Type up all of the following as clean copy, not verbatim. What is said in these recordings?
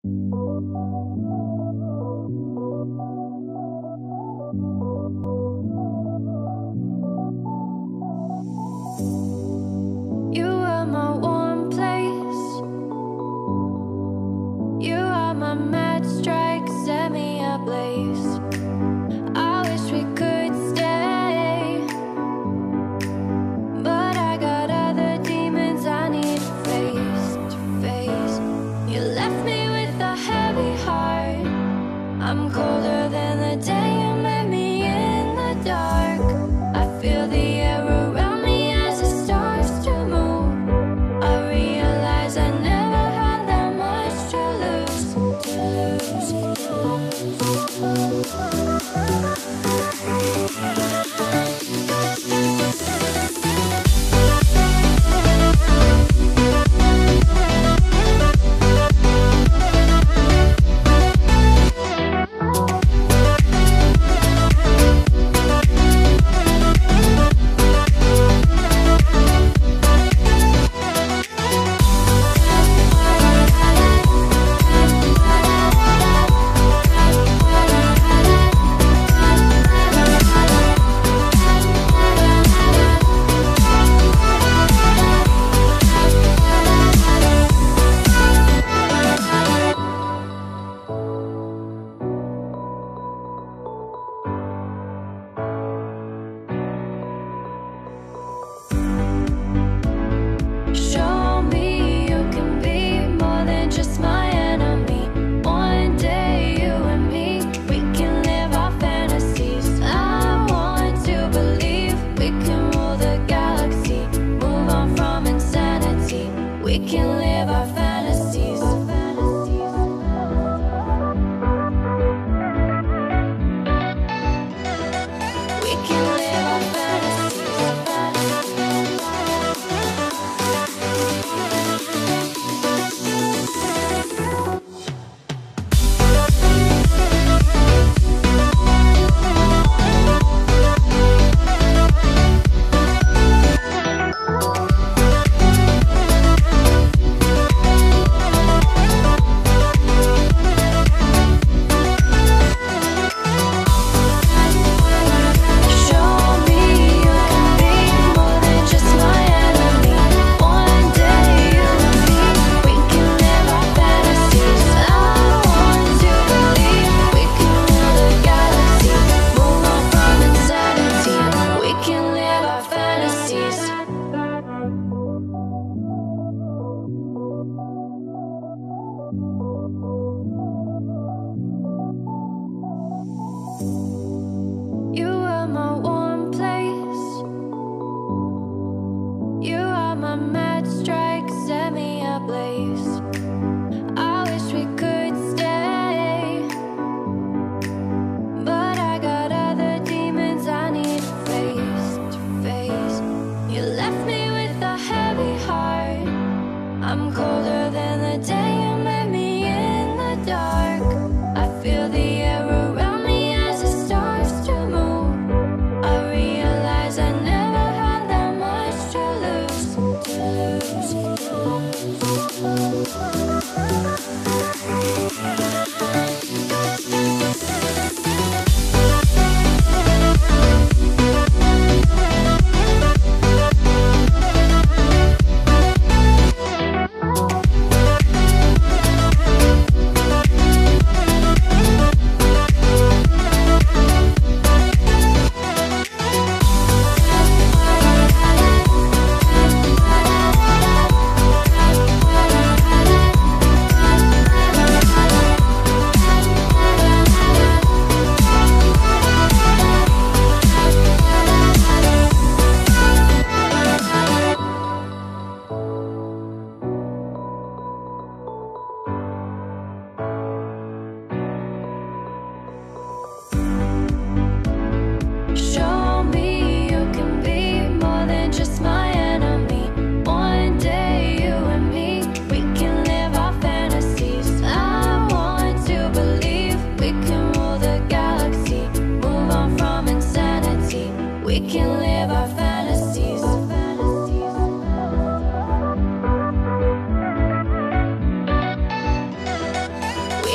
You are my warm place. You are my mad strike, set me ablaze. I wish we could stay, but I got other demons I need to face. You left me with a heavy heart. I'm colder than the day you met me in the dark. I feel the air around me as it starts to move. I realize I never had that much to lose,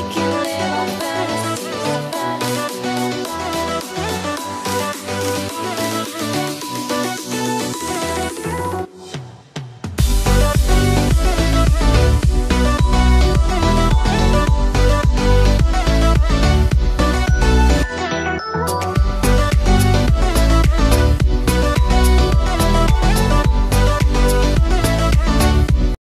can